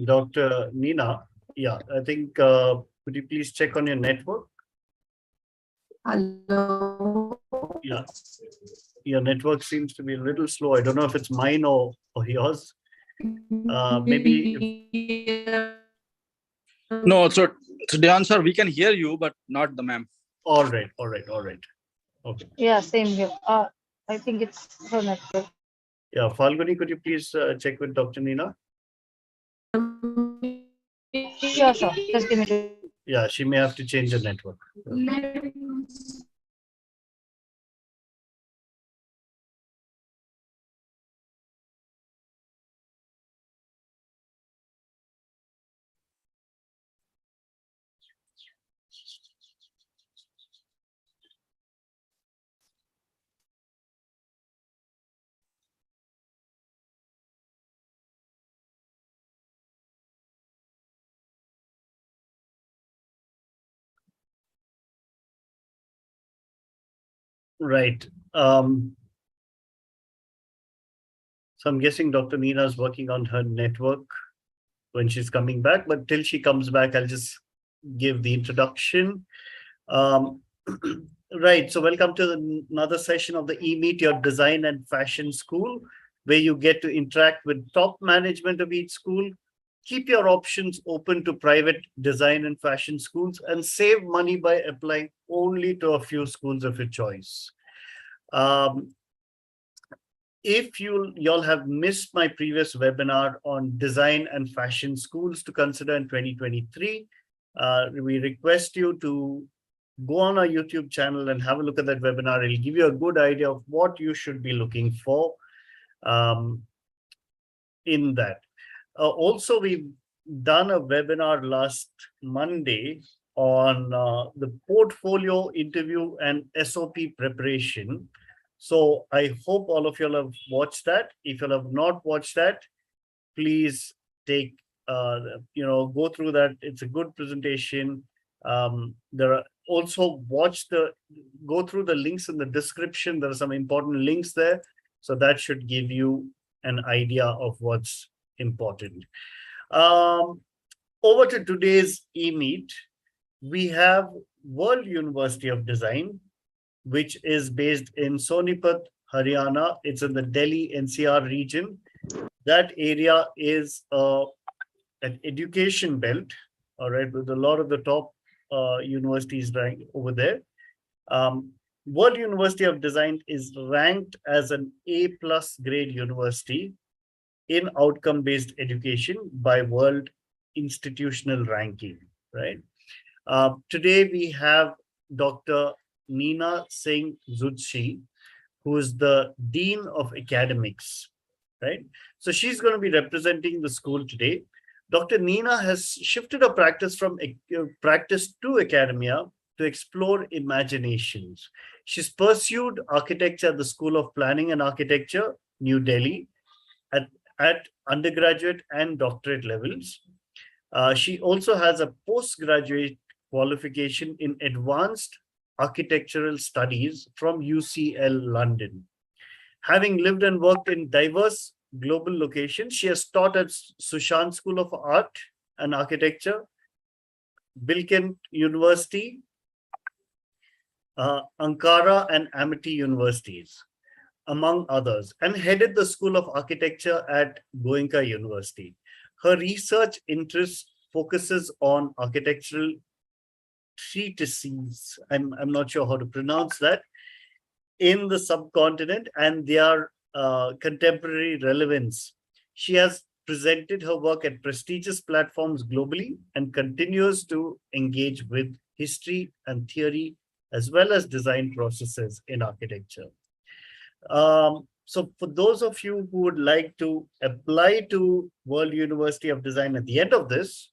Dr. Nina. Yeah, I think, could you please check on your network? Hello. Yeah, your network seems to be a little slow. I don't know if it's mine or yours. Maybe. No, so the answer, we can hear you, but not the ma'am. All right. Okay. Yeah, same here. I think it's her network. Yeah, Falguni, could you please check with Dr. Nina? Sure, sure. Just give me 2. Yeah, she may have to change her network. Right. So I'm guessing Dr. Nina is working on her network when she's coming back, but till she comes back, I'll just give the introduction. Right. So welcome to another session of the E-Meet Your Design and Fashion School, where you get to interact with top management of each school, keep your options open to private design and fashion schools, and save money by applying only to a few schools of your choice. If y'all have missed my previous webinar on design and fashion schools to consider in 2023, we request you to go on our YouTube channel and have a look at that webinar. It'll give you a good idea of what you should be looking for in that. Also, we've done a webinar last Monday on the portfolio interview and SOP preparation. So I hope all of you have watched that. If you have not watched that, please take, go through that. It's a good presentation. There are also go through the links in the description. There are some important links there. So that should give you an idea of what's important. Over to today's e-meet, we have World University of Design, which is based in Sonipat, Haryana. It's in the Delhi NCR region. That area is an education belt, all right, with a lot of the top universities ranked over there. World University of Design is ranked as an A+ grade university in outcome-based education by World Institutional Ranking, right? Today we have Dr. Nina Singh Zudshi, who is the Dean of Academics, right? So she's going to be representing the school today. Dr. Nina has shifted her practice from practice to academia to explore imaginations. She's pursued architecture at the School of Planning and Architecture, New Delhi, at undergraduate and doctorate levels. She also has a postgraduate qualification in advanced architectural studies from UCL London. Having lived and worked in diverse global locations, she has taught at Sushant School of Art and Architecture, Bilkent University, Ankara and Amity universities, among others, and headed the School of Architecture at Goenka University. Her research interest focuses on architectural treatises, I'm not sure how to pronounce that, in the subcontinent and their contemporary relevance. She has presented her work at prestigious platforms globally and continues to engage with history and theory as well as design processes in architecture. So for those of you who would like to apply to World University of Design at the end of this,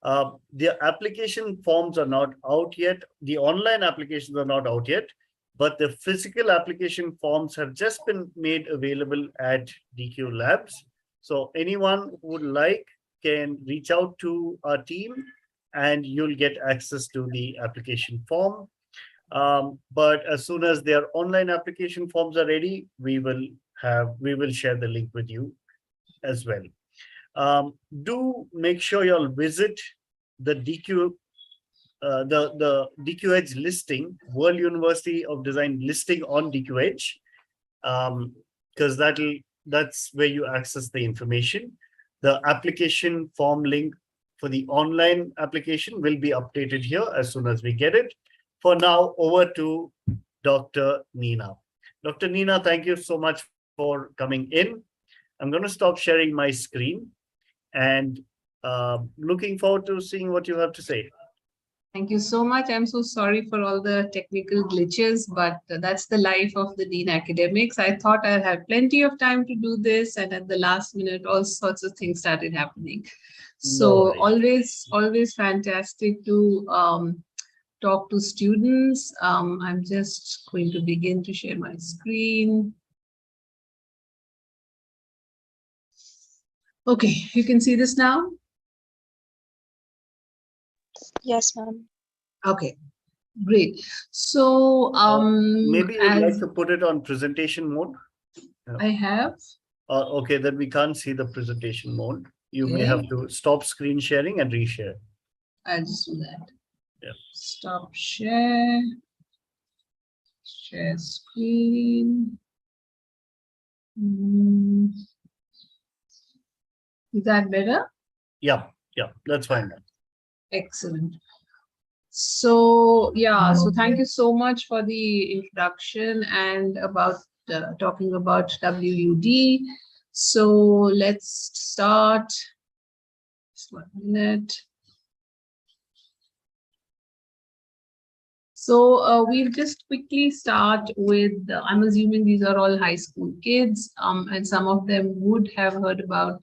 the application forms are not out yet. The online applications are not out yet, but the physical application forms have just been made available at DQ Labs. So anyone who would like can reach out to our team and you'll get access to the application form. But as soon as their online application forms are ready, we will share the link with you as well. Do make sure you'll visit the DQ, the DQH listing, World University of Design listing on DQH, because that's where you access the information. The application form link for the online application will be updated here as soon as we get it. For now, over to Dr. Nina. Dr. Nina, thank you so much for coming in. I'm going to stop sharing my screen and looking forward to seeing what you have to say. Thank you so much. I'm so sorry for all the technical glitches, but that's the life of the Dean Academics. I thought I had plenty of time to do this, and at the last minute, all sorts of things started happening. So always fantastic to talk to students. I'm just going to begin to share my screen. Okay, you can see this now? Yes, ma'am. Okay, great. So maybe you'd like to put it on presentation mode. I have. Okay, then we can't see the presentation mode. You may Okay. have to stop screen sharing and reshare. I'll just do that. Yeah. Stop share. Share screen. Is that better? Yeah, that's fine. Excellent. So yeah, so thank you so much for the introduction and about talking about WUD. So let's start. Just 1 minute. So we'll just quickly start with, I'm assuming these are all high school kids, and some of them would have heard about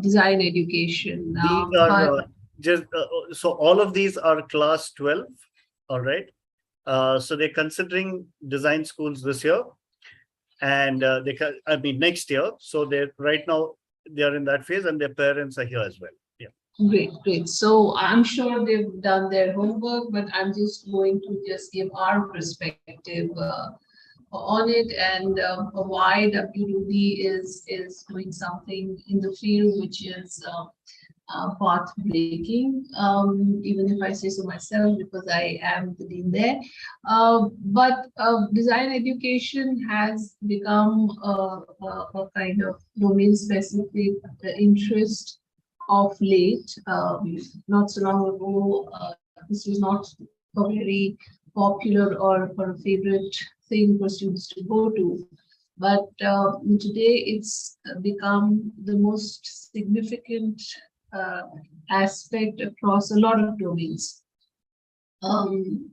design education. These are so all of these are class 12, all right? So they're considering design schools this year, and next year. So they're right now they're in that phase, and their parents are here as well. Yeah. Great. So I'm sure they've done their homework, but I'm just going to just give our perspective on it and why WUD is doing something in the field which is path breaking, even if I say so myself, because I am the dean there. But design education has become a kind of domain specific interest of late. Not so long ago, this was not a very popular or a favorite thing for students to go to. But today it's become the most significant aspect across a lot of domains.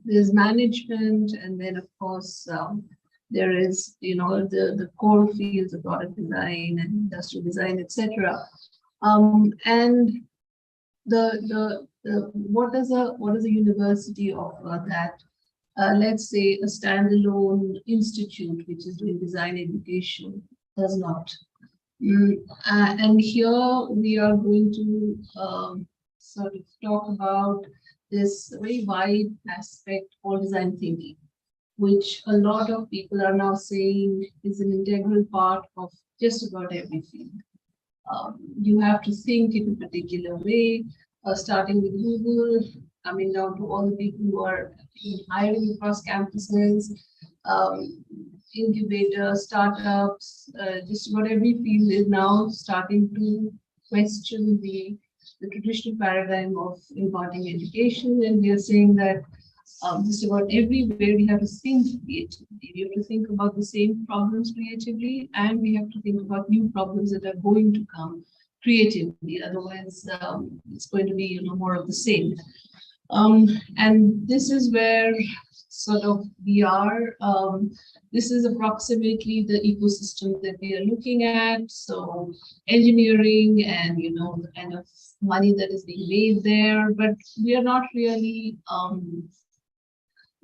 There's management, and then of course there is, the core fields of product design and industrial design, etc. And what does a university offer that let's say a standalone institute which is doing design education does not? And here we are going to sort of talk about this very wide aspect of design thinking, which a lot of people are now saying is an integral part of just about every field. You have to think in a particular way, starting with Google, coming down to all the people who are hiring across campuses, incubators, startups, just about every field is now starting to question the traditional paradigm of imparting education. And we are saying that just about everywhere we have to think creatively. We have to think about the same problems creatively, and we have to think about new problems that are going to come creatively. Otherwise, it's going to be more of the same. And this is where sort of we are. This is approximately the ecosystem that we are looking at. So engineering and the kind of money that is being made there, but we are not really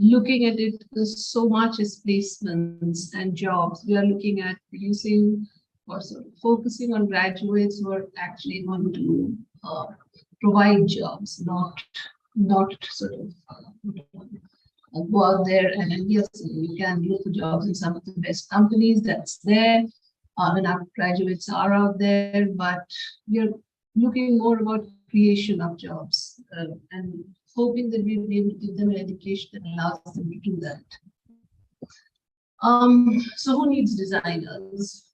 looking at it so much as placements and jobs. We are looking at producing or sort of focusing on graduates who are actually going to provide jobs, not sort of go out there and yes, you can look for jobs in some of the best companies that's there. and our graduates are out there, but we are looking more about creation of jobs and hoping that we'll be able to give them an education that allows them to do that. So who needs designers?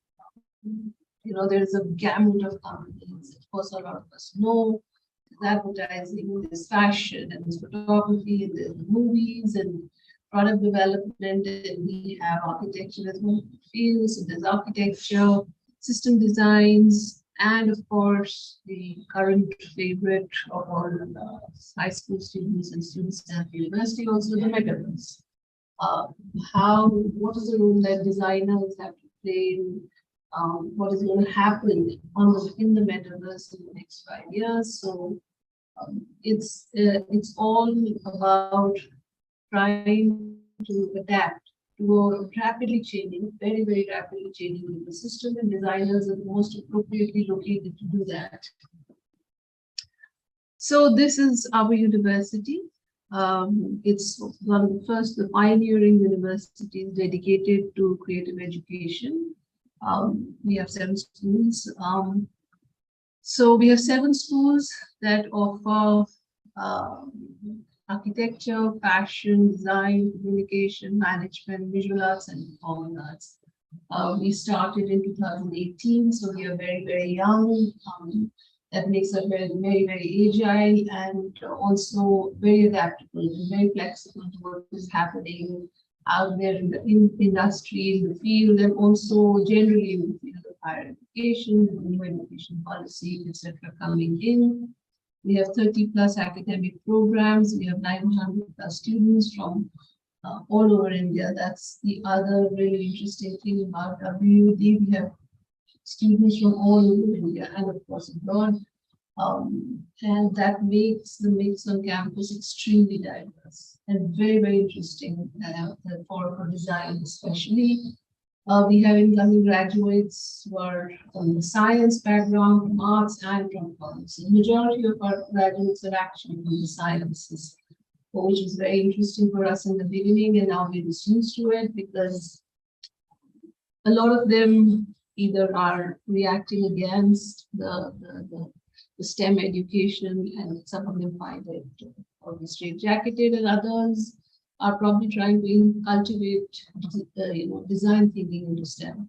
There's a gamut of companies. Of course, a lot of us know there's advertising, there's fashion, and there's photography, and there's movies, and product development, and we have architecture as one field. So there's architecture, system designs, and of course, the current favorite of all high school students and students at university, also the metaverse. What is the role that designers have to play in what is going to happen in the metaverse in the next 5 years? So it's all about trying to adapt to a rapidly changing, very, very rapidly changing ecosystem, and designers are the most appropriately located to do that. So this is our university. It's one of the pioneering universities dedicated to creative education. We have 7 schools. So we have 7 schools that offer architecture, fashion, design, communication, management, visual arts, and performing arts. We started in 2018, so we are very, very young. That makes us very, very, very agile and also very adaptable and very flexible to what is happening out there in the industry, in the field, and also generally in the field of higher education, new education policy, etc. coming in. We have 30+ academic programs. We have 900+ students from all over India. That's the other really interesting thing about WUD. We have students from all over India and of course abroad. And that makes the mix on campus extremely diverse and very, very interesting for design especially. We have incoming graduates who are from the science background, from arts, and from commerce. The majority of our graduates are actually from the sciences, which was very interesting for us in the beginning, and now we're just used to it because a lot of them either are reacting against the STEM education, and some of them find it almost straitjacketed, and others are probably trying to cultivate, design thinking into STEM.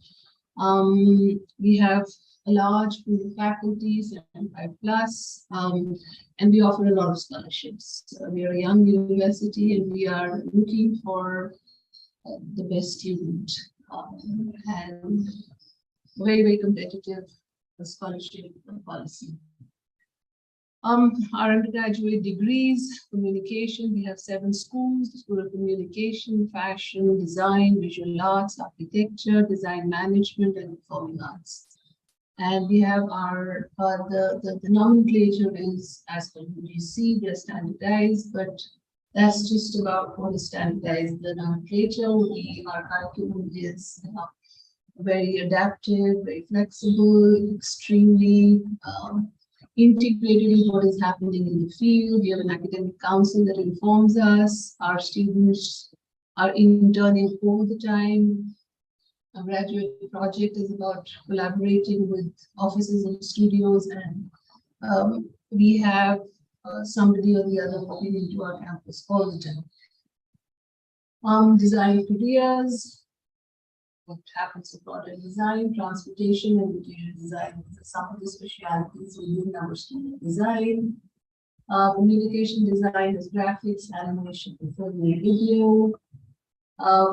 We have a large pool of faculty, 75+, and we offer a lot of scholarships. We are a young university, and we are looking for the best student and very, very competitive scholarship policy. Our undergraduate degrees, communication, we have 7 schools: the School of Communication, Fashion, Design, Visual Arts, Architecture, Design Management, and Performing Arts. And we have our, the nomenclature is as per UGC, they're standardized, but that's just about what is standardized. The nomenclature, our curriculum is very adaptive, very flexible, extremely integrated in what is happening in the field. We have an academic council that informs us. Our students are interning all the time. A graduate project is about collaborating with offices and studios, and we have somebody or the other coming into our campus all the time. Design careers. What happens to product design, transportation, and material design. Some of the specialties within our student design. Communication design is graphics, animation, film, and video.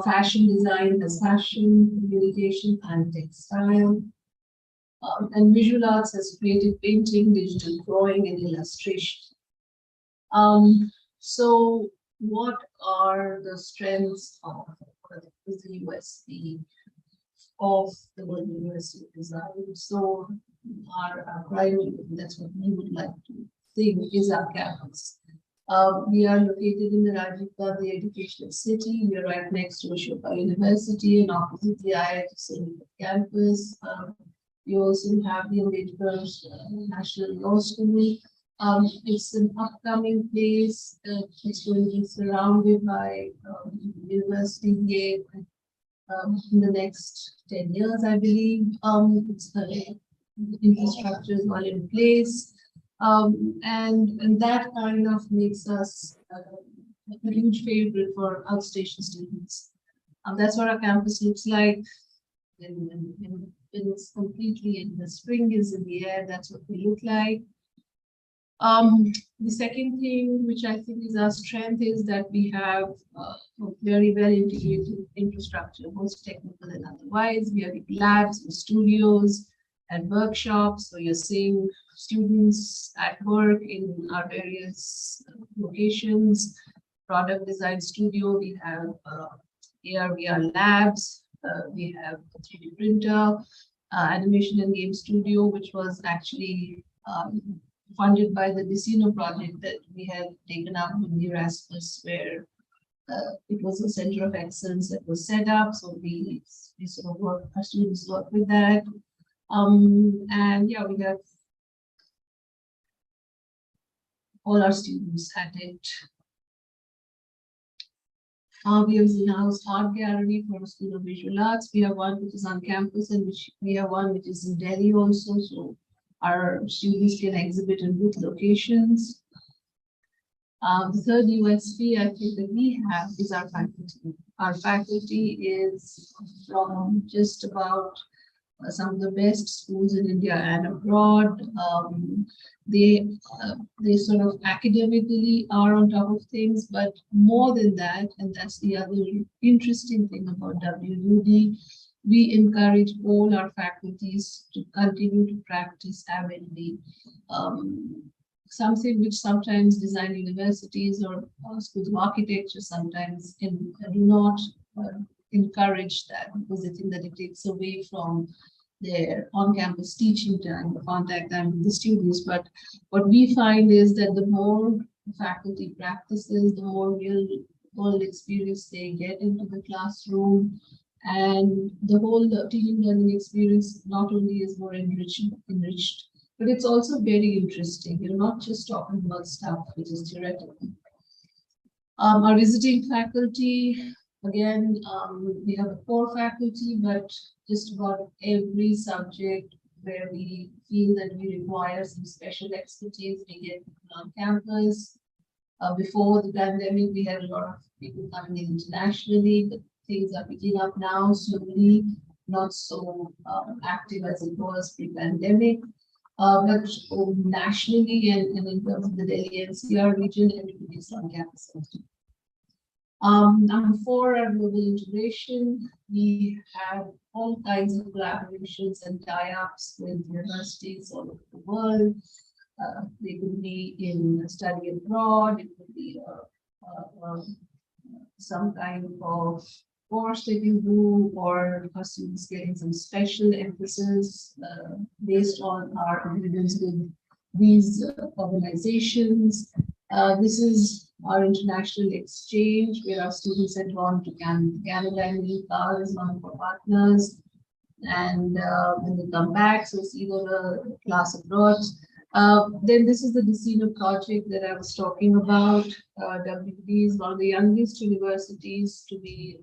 Fashion design has fashion, communication, and textile. And visual arts has creative painting, digital drawing, and illustration. So what are the strengths of the USP of the World University of Design? So our primary, that's what we would like to think, is our campus. We are located in the Rajiv Gandhi Educational City. We are right next to Ashoka University and opposite the IIT campus. We also have the Ambedkar National Law School. It's an upcoming place. It's going to be surrounded by university, in the next 10 years, I believe. The infrastructure is all in place. And that kind of makes us a huge favorite for outstation students. That's what our campus looks like. When it's completely in the spring is in the air, that's what we look like. The second thing, which I think is our strength, is that we have a very well integrated infrastructure, both technical and otherwise. We have labs, studios, and workshops. So you're seeing students at work in our various locations. Product design studio, we have AR/VR labs, we have a 3D printer, animation and game studio, which was actually funded by the Decino project that we had taken up in the Erasmus, where it was a center of excellence that was set up. So we sort of work, our students work with that. And yeah, we have all our students at it. We have in-house art gallery for the School of Visual Arts. We have one which is on campus, and we have one which is in Delhi also. So our students can exhibit in both locations. The third USP I think that we have is our faculty. Our faculty is from just about some of the best schools in India and abroad. They sort of academically are on top of things, but more than that, and that's the other interesting thing about WUD, we encourage all our faculties to continue to practice avidly. Something which sometimes design universities or schools of architecture sometimes do not encourage that, because they think that it takes away from their on-campus teaching time, the contact time with the students. But what we find is that the more faculty practices, the more real-world experience they get into the classroom, and the whole teaching learning experience not only is more enriched, but it's also very interesting. You're not just talking about stuff which is theoretical. Our visiting faculty, again, we have a core faculty, but just about every subject where we feel that we require some special expertise, we get on campus. Before the pandemic, we had a lot of people coming in internationally, but things are picking up now slowly, not so active as it was pre-pandemic. But nationally and in terms of the Delhi NCR region, everybody is on campus. Number 4, our global integration. We have all kinds of collaborations and tie-ups with universities all over the world. They could be in study abroad, it could be some kind of course that you do, or students getting some special emphasis based on our agreements with these organizations. This is our international exchange, where our students are drawn to Canada and Utah as one of our partners. And when they come back, so it's either a class abroad. Then this is the Decino project that I was talking about. WUD is one of the youngest universities to be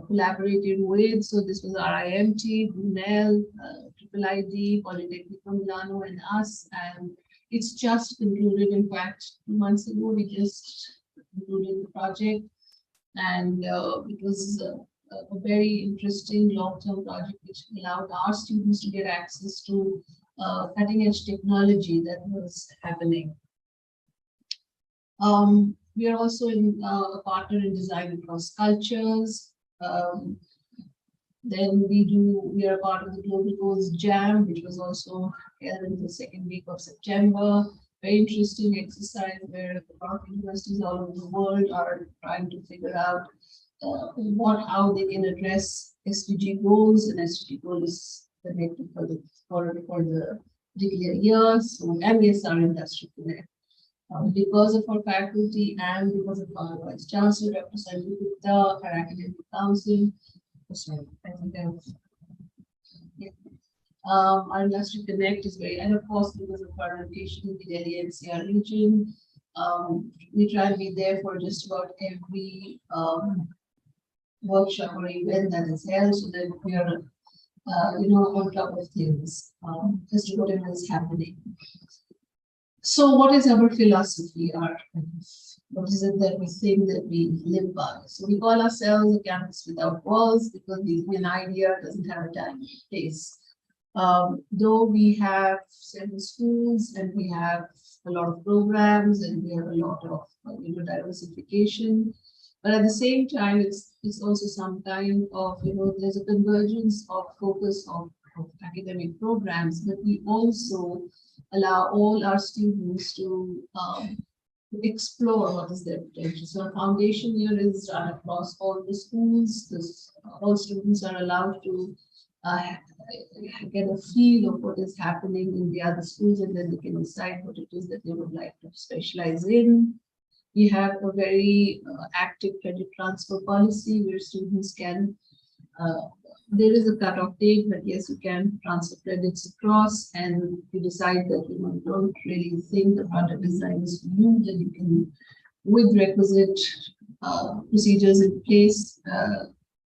collaborated with. So this was RIMT, Brunel, Triple ID, Politecnico Milano, and us. And it's just concluded. In fact, 2 months ago, we just concluded the project. And it was a very interesting long-term project which allowed our students to get access to cutting-edge technology that was happening. We are also a partner in design across cultures. Then we are part of the Global Goals Jam, which was also held in the second week of September. Very interesting exercise where a lot of universities all over the world are trying to figure out how they can address SDG goals, and SDG goal is connected for the particular year. So, and yes, our industry connect. Because of our faculty and because of our Vice Chancellor, Representative Gupta, our Academic Council, sorry, I think our industry connect is very, and of course, because of our location in the Delhi NCR region, we try to be there for just about every workshop or event that is held so that we are, on top of things, as to whatever is happening. So what is our philosophy? What is it that we think that we live by? So we call ourselves a campus without walls because an idea doesn't have a time and place. Though we have several schools and we have a lot of programs and we have a lot of diversification, but at the same time, it's also some kind of there's a convergence of focus of academic programs, but we also allow all our students to explore what is their potential. So our foundation year is run across all the schools. All students are allowed to get a feel of what is happening in the other schools, and then they can decide what it is that they would like to specialize in. We have a very active credit transfer policy where students can, there is a cutoff date, but yes, you can transfer credits across, and if you decide that you don't really think the product design is for you, then you can, with requisite procedures in place,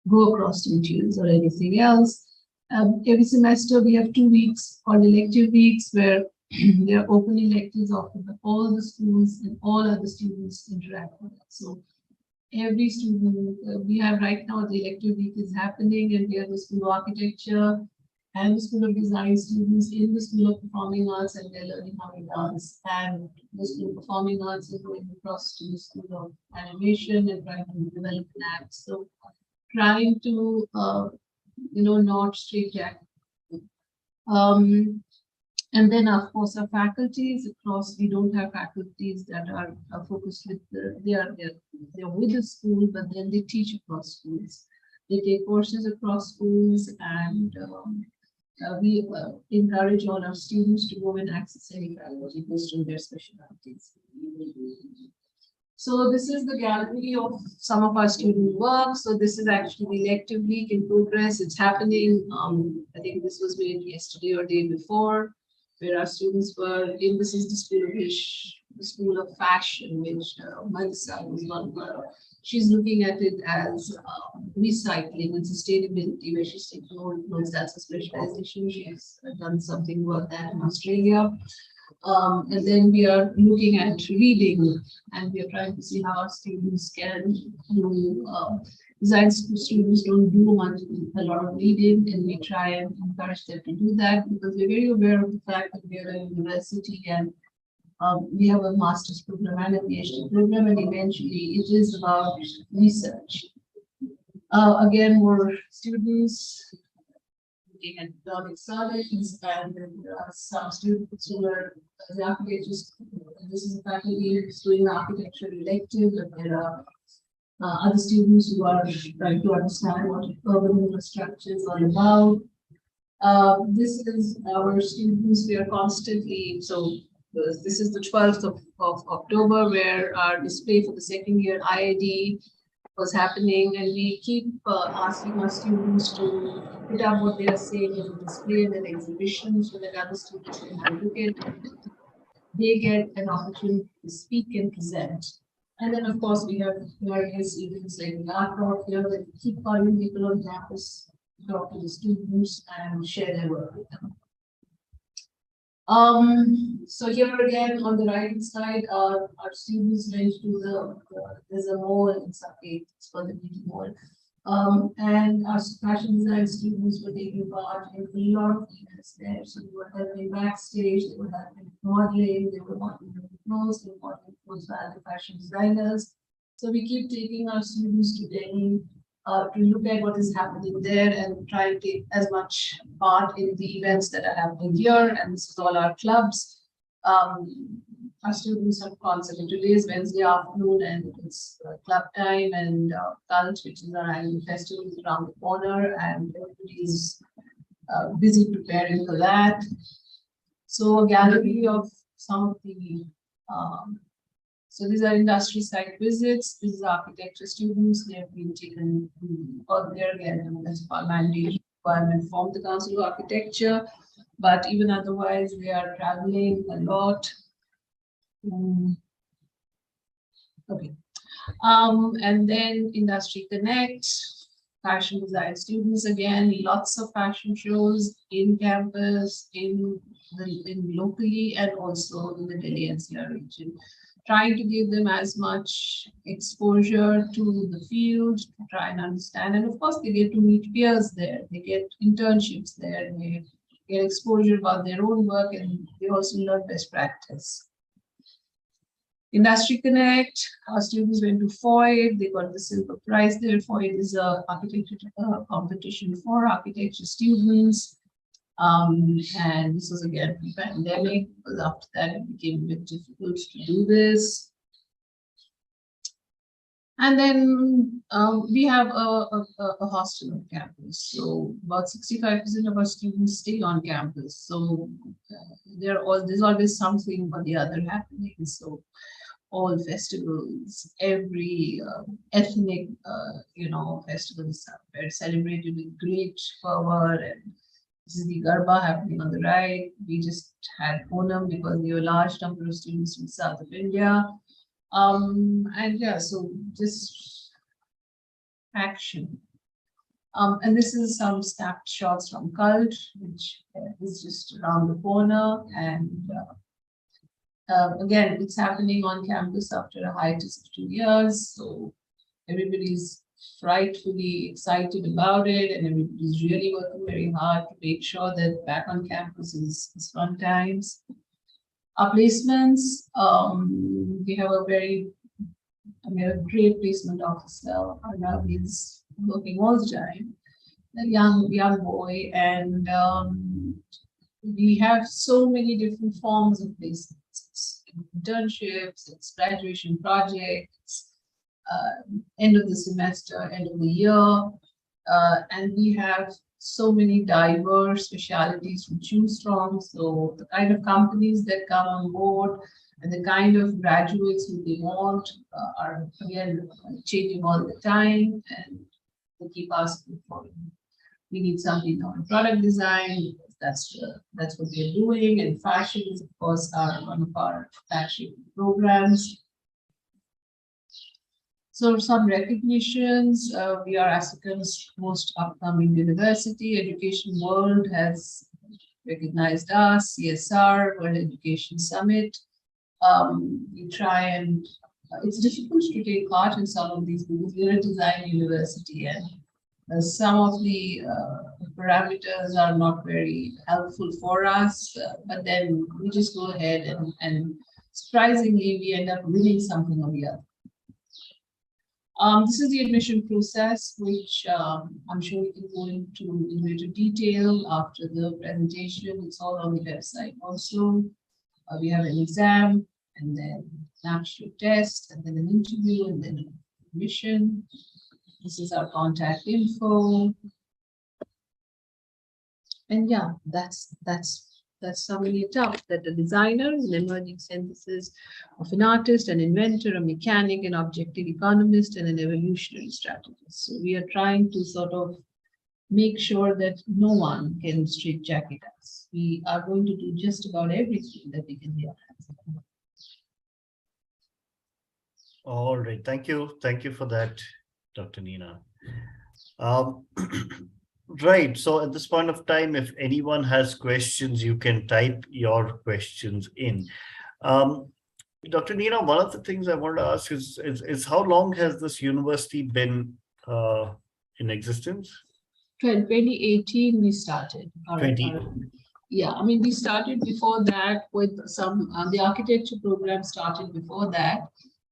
go across to materials or anything else. Every semester we have 2 weeks called elective weeks where there are open electives offered by all the schools and all other students interact with it. So every student, we have right now the elective week is happening, and we have the School of Architecture and the School of Design students in the School of Performing Arts, and they're learning how to dance. And the School of Performing Arts is going across to the School of Animation and trying to develop an act. So trying to, not straitjacket. And then, of course, our faculties across, we don't have faculties that are focused with they're with the school, but then they teach across schools. They take courses across schools, and we encourage all our students to go and access any faculty based on their specialties. So this is the gallery of some of our student work. So this is actually the elective week in progress. It's happening. I think this was made yesterday or day before, where our students were in. This is the School of Fashion, which Mansa was one of her. She's looking at it as recycling and sustainability, where she's taking old clothes. That's a specialization. She's done something about that in Australia. And then we are looking at reading, and we are trying to see how our students can do. Design school students don't do a lot of reading, and we try and encourage them to do that because we're very aware of the fact that we are a university and we have a master's program and a PhD program, and eventually it is about research. Again, more students looking at economic studies, and there are some students who are the architects. This is the faculty who's doing architecture elective, but there are other students who are trying to understand what urban infrastructure is all about. This is our students. We are constantly, so this is the 12th of October, where our display for the second year IID was happening, and we keep asking our students to put up what they are saying as a display and an exhibition so that other students can have a look at it. They get an opportunity to speak and present. And then, of course, we have various events like the art talk here that keep calling people on campus, talk to the students, and share their work with them. So here again on the right side, our students went to there's a mall in Sake, it's called the beauty mall. And our fashion design students were taking part in a lot of events there. So they were helping backstage, they were helping modeling, they were modeling clothes, they were modeling clothes by other fashion designers. So we keep taking our students to Delhi to look at what is happening there and try to take as much part in the events that are happening here. And this is all our clubs. Our students have concert. Today is Wednesday afternoon, and it's club time, and Cult, which is our annual festival, is around the corner, and everybody is busy preparing for that. So a gallery of some of the so these are industry site visits. This is architecture students. They have been taken or there again as a mandate requirement from the Council of Architecture, but even otherwise they are traveling a lot. Okay. And then Industry Connect. fashion design students again, lots of fashion shows in campus, in locally and also in the Delhi NCR region. Trying to give them as much exposure to the field, to try and understand. And of course, they get to meet peers there. They get internships there. They get exposure about their own work, and they also learn best practice. Industry Connect, our students went to FOID, they got the silver prize there. FOID is a architecture competition for architecture students. And this was again pre-pandemic, because after that it became a bit difficult to do this. And then we have a hostel on campus. So about 65% of our students stay on campus. So there's always something or the other happening. So all festivals, every ethnic, festivals are celebrated with great fervor. And this is the Garba happening on the right. We just had Onam because we were a large number of students from south of India. And yeah, so just action. And this is some snapshots from Cult, which is just around the corner. And again, it's happening on campus after a hiatus of 2 years. So everybody's frightfully excited about it, and everybody's really working very hard to make sure that back on campus is fun times. Our placements, we have a great placement officer. Arnav is working all the time, a young boy, and we have so many different forms of placements. It's internships, it's graduation projects, end of the semester, end of the year, and we have so many diverse specialities to choose from. So the kind of companies that come on board and the kind of graduates who they want are again changing all the time, and they keep asking for it. We need something on product design. That's what we're doing, and fashion is of course one of our flagship programs. So some recognitions, we are Africa's most upcoming university. Education World has recognized us, CSR, World Education Summit. We try and, it's difficult to take part in some of these because we're a design university, and some of the parameters are not very helpful for us, but then we just go ahead and surprisingly, we end up winning something or the other. This is the admission process, which I'm sure we can go into in greater detail after the presentation. It's all on the website. Also, we have an exam, and then an aptitude test, and then an interview, and then admission. This is our contact info. And yeah, that's summing it up, that a designer is an emerging synthesis of an artist, an inventor, a mechanic, an objective economist, and an evolutionary strategist. So we are trying to sort of make sure that no one can straitjacket us. We are going to do just about everything that we can do. All right, thank you for that, Dr. Nina. Right, so at this point of time, if anyone has questions, you can type your questions in. Dr. Nina, one of the things I wanted to ask is how long has this university been in existence? 2018 we started. Yeah, I mean, we started before that with some, the architecture program started before that,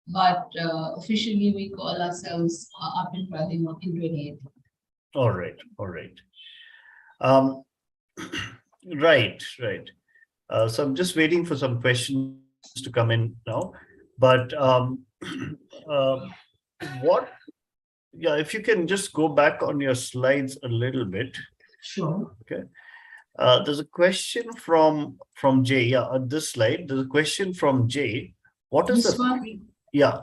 but officially we call ourselves up and running in 2018. All right. Right. So I'm just waiting for some questions to come in now, but if you can just go back on your slides a little bit. Sure. Okay. There's a question from Jay. Yeah, on this slide, there's a question from Jay. What is This the one? fee? Yeah.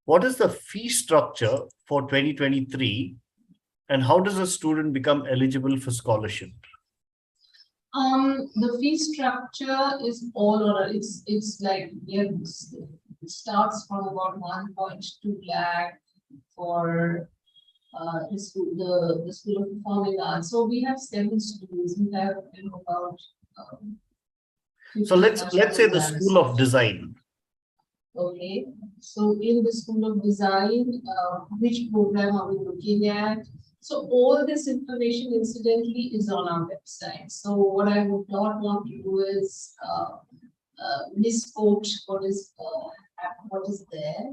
What is the fee structure for 2023? And how does a student become eligible for scholarship? The fee structure is all over. It's like, yeah, it starts from about 1.2 lakh for the School of Performing Arts. So we have 7 schools. We have about So 50 let's say the programs. School of Design. Okay, so in the School of Design, which program are we looking at? So all this information incidentally is on our website. So what I would not want to do is misquote what is there.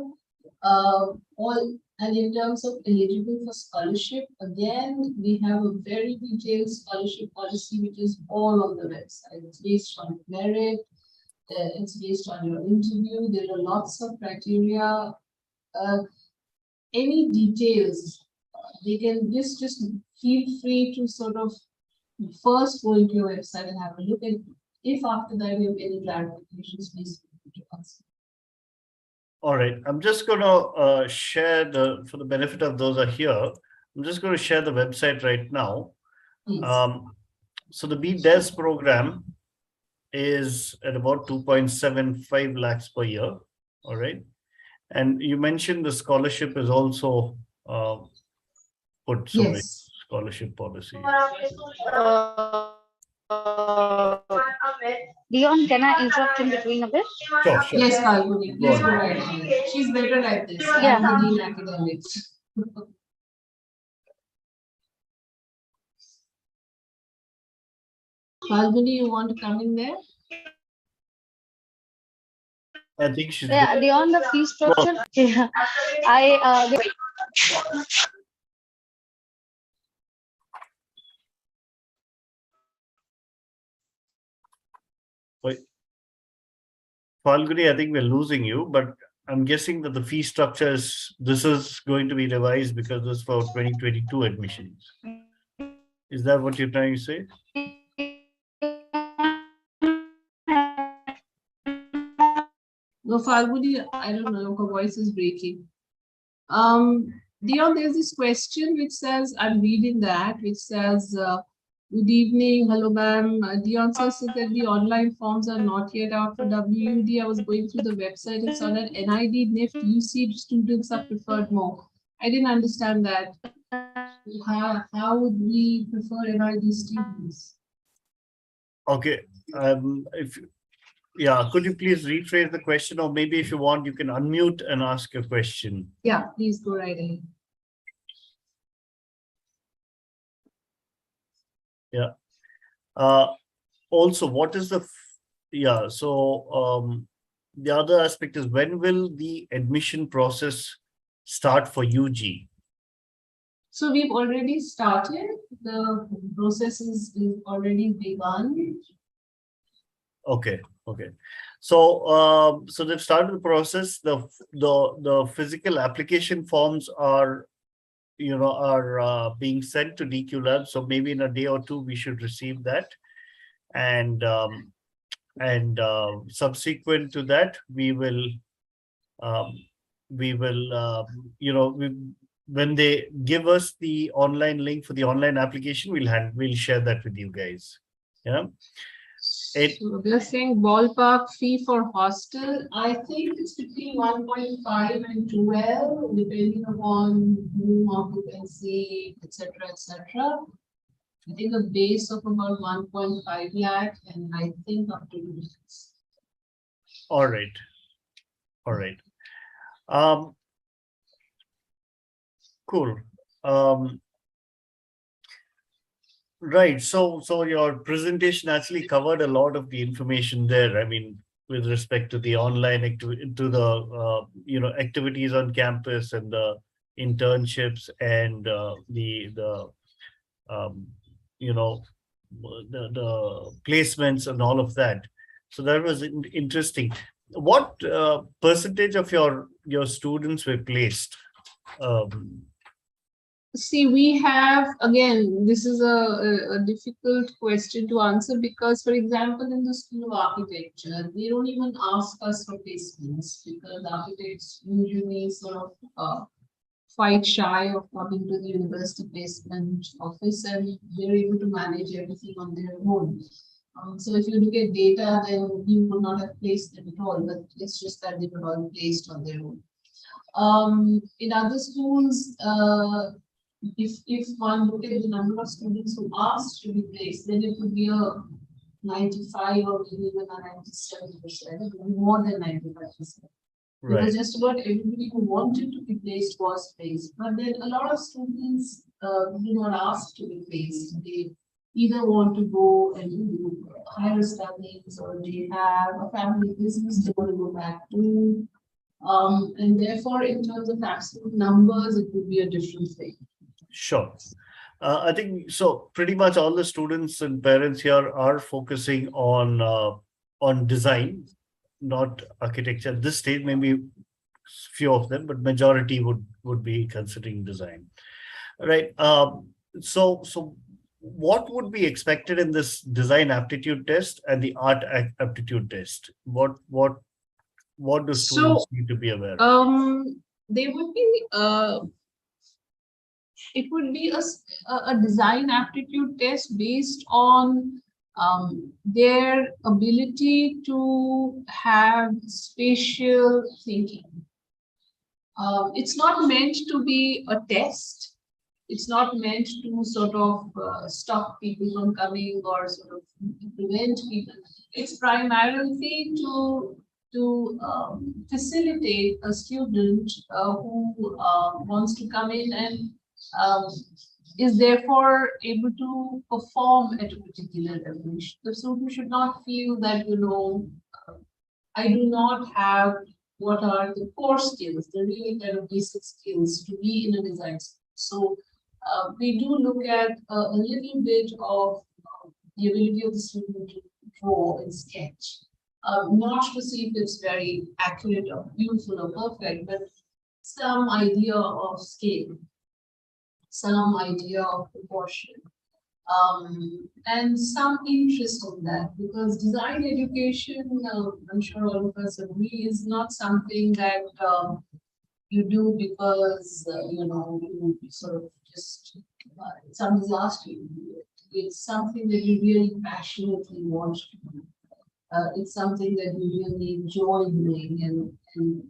And in terms of eligible for scholarship, again, we have a very detailed scholarship policy, which is all on the website. It's based on merit. It's based on your interview. There are lots of criteria. Any details, they can just feel free to sort of first go into your website and have a look. And if after that you have any clarifications, please feel free to ask. All right, I'm just going to share for the benefit of those who are here, I'm just going to share the website right now. Please. So the BDES program is at about 2.75 lakhs per year. All right. And you mentioned the scholarship is also put somewhere. Yes. Scholarship policy. Dion, can I interrupt in between a bit? Sure, sure. Yes, Falguni, Go please on. go right ahead. She's better at this. Yeah. I'm the Dean Academics. Falguni, you want to come in there? I think she's Yeah, Dion, the fee structure. Yeah. Wait. Falguni, I think we're losing you, but I'm guessing that the fee structure this is going to be revised because this is for 2022 admissions. Is that what you're trying to say? No, Falguni, I don't know, her voice is breaking. Dion, there's this question which says, I'm reading that, which says, good evening, hello ma'am. Dion says that the online forms are not yet out for WUD. I was going through the website and saw that NID, NIFT, UC students are preferred more. I didn't understand that. How would we prefer NID students? Okay. Could you please rephrase the question, or maybe if you want, you can unmute and ask your question. Yeah, please go right ahead. Yeah. Also, what is the the other aspect is, when will the admission process start for UG? So we've already started. The process is already begun. Okay. So they've started the process. The physical application forms are being sent to DQ Lab. So maybe in a day or two we should receive that, and subsequent to that when they give us the online link for the online application, we'll share that with you guys. Yeah. So they're saying ballpark fee for hostel. I think it's between 1.5 and 12, depending upon room occupancy, etc., etc. I think a base of about 1.5 lakh, and I think up to 2 lakhs. All right. Cool. Right. So your presentation actually covered a lot of the information there. I mean, with respect to the online activities on campus and the internships and the placements and all of that. So that was interesting. What percentage of your students were placed? See, we have, again, this is a difficult question to answer because, for example, in the School of Architecture, they don't even ask us for placements because architects usually sort of fight shy of coming to the university placement office, and they're able to manage everything on their own. So if you look at data, then you would not have placed them at all, but it's just that they were all placed on their own. In other schools, if one look at the number of students who asked to be placed, then it would be a 95 or maybe even a 97%, it would be more than 95%. Right. Because just about everybody who wanted to be placed was placed. But then a lot of students do not ask to be placed. They either want to go and do higher studies, or they have a family business they want to go back to. And therefore, in terms of absolute numbers, it would be a different thing. Sure. I think so. Pretty much all the students and parents here are focusing on design, not architecture. At this stage, maybe few of them, but majority would be considering design. Right. So what would be expected in this design aptitude test and the art aptitude test? What do students need to be aware of? They would be it would be a design aptitude test based on their ability to have spatial thinking. It's not meant to be a test. It's not meant to sort of stop people from coming or sort of prevent people. It's primarily to facilitate a student who wants to come in and is therefore able to perform at a particular level. The student should not feel that, I do not have what are the core skills, the really kind of basic skills to be in a design school. So we do look at a little bit of the ability of the student to draw and sketch. Not to see if it's very accurate or beautiful or perfect, but some idea of scale, some idea of proportion, and some interest in that, because design education, I'm sure all of us agree, is not something that you do because you sort of just somebody's asked you to do it. It's something that you really passionately want to do. It's something that you really enjoy doing, and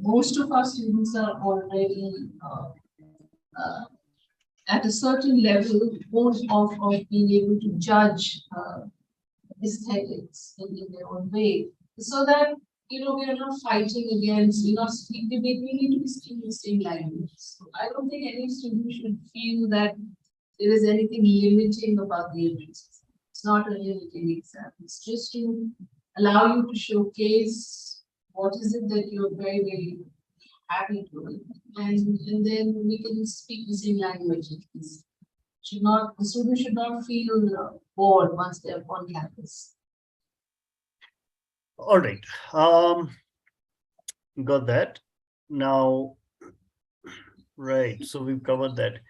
most of our students are already at a certain level of being able to judge aesthetics in their own way, so that we are not fighting against, we need to be speaking the same language. So I don't think any student should feel that there is anything limiting about the entrance. It's not a limiting exam. It's just to allow you to showcase what is it that you're very, very happy doing, and then we can speak the same language. The student should not feel bored once they're on campus. All right. Got that. Now, right. So we've covered that.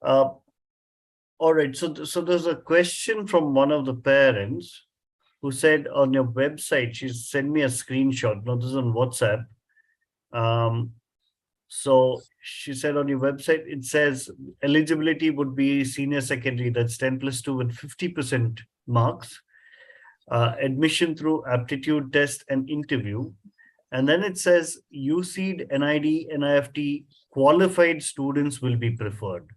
All right. So there's a question from one of the parents who said on your website, she sent me a screenshot. Now this is on WhatsApp. So she said on your website, it says eligibility would be senior secondary, that's 10+2 with 50% marks, admission through aptitude test and interview. And then it says UCED, NID, NIFT qualified students will be preferred.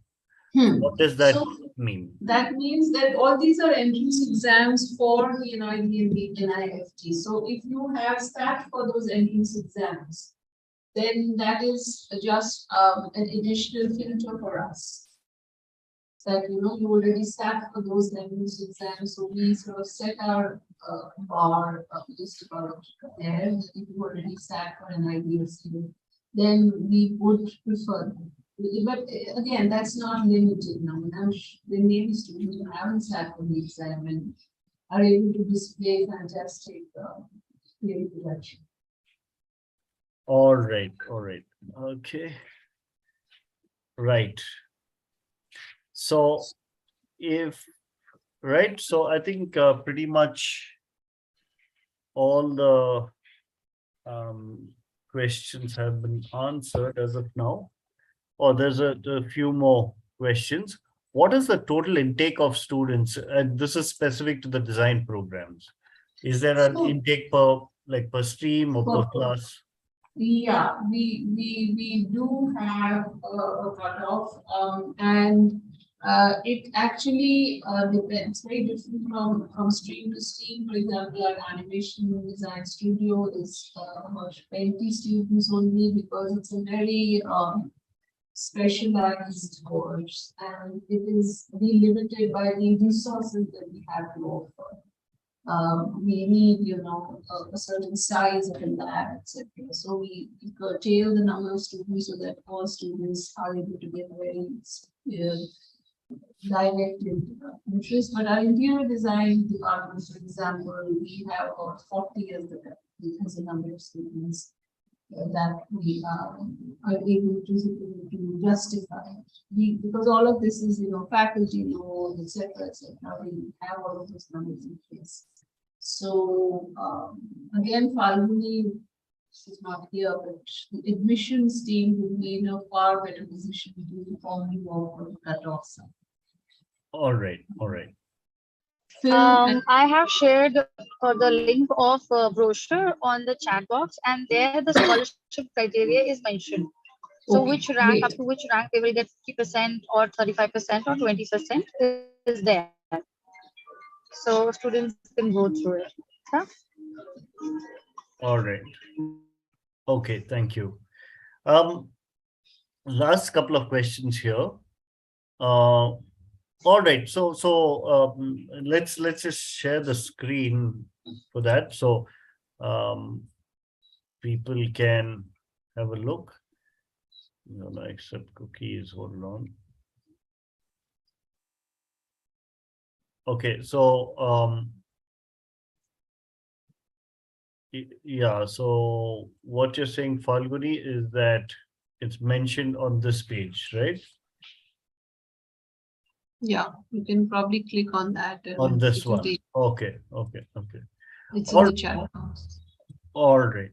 What does that mean? That means that all these are entrance exams for the NID and the NIFT. So if you have sat for those entrance exams, then that is just an additional filter for us. That you already sat for those entrance exams, so we sort of set our bar just about there. If you already sat for an ideal student, then we would prefer them. But again, that's not limited now. There may be students who haven't sat for the exam and are able to display fantastic creative production. All right. Okay. Right. So so I think pretty much all the questions have been answered as of now. Oh, there's a few more questions. What is the total intake of students? And this is specific to the design programs. Is there an intake per stream or per class? Yeah, we do have a cutoff, and it actually depends, very different from stream to stream. For example, our animation design studio is about 20 students only because it's a very specialized course, and it is limited by the resources that we have to offer. We need, a certain size of a lab, etc. So we curtail the number of students so that all students are able to get very directed interest. But our interior design department, for example, we have about 40 as the number of students that we are able to justify. Because all of this is, faculty load, etc., etc. We have all of those numbers in place. So again, Falguni is not here, but the admissions team would be in a far better position to formally work on cutoffs. All right, all right. I have shared the link of brochure on the chat box, and there the scholarship criteria is mentioned. So Okay, which rank, up great. to which rank they will get 50% or 35% or 20% is there. So students can go through it. Yeah? All right. Okay, thank you. Last couple of questions here. All right, so let's just share the screen for that, so people can have a look. No, accept cookies. Hold on. Okay, so yeah, so what you're saying, Falguni, is that it's mentioned on this page, right? Yeah, you can probably click on that. On and this it will one. take- Okay. It's in the chat box. All right.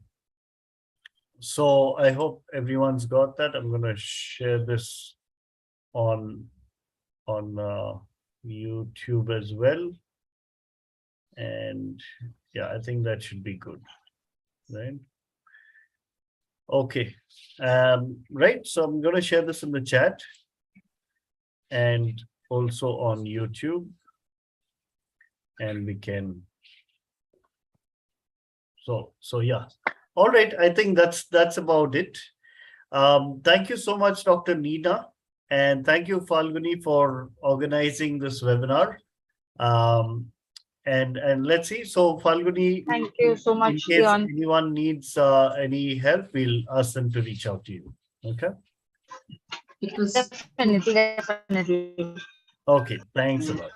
So I hope everyone's got that. I'm gonna share this on YouTube as well. And yeah, I think that should be good, right? Okay. Right. So I'm gonna share this in the chat and also on YouTube. And we can. So yeah. All right. I think that's about it. Thank you so much, Dr. Neena. And thank you, Falguni, for organizing this webinar. And let's see. So Falguni, Thank you so in much, case Leon. anyone needs any help, we'll ask them to reach out to you. Okay. It was Definitely. Okay. Thanks a lot.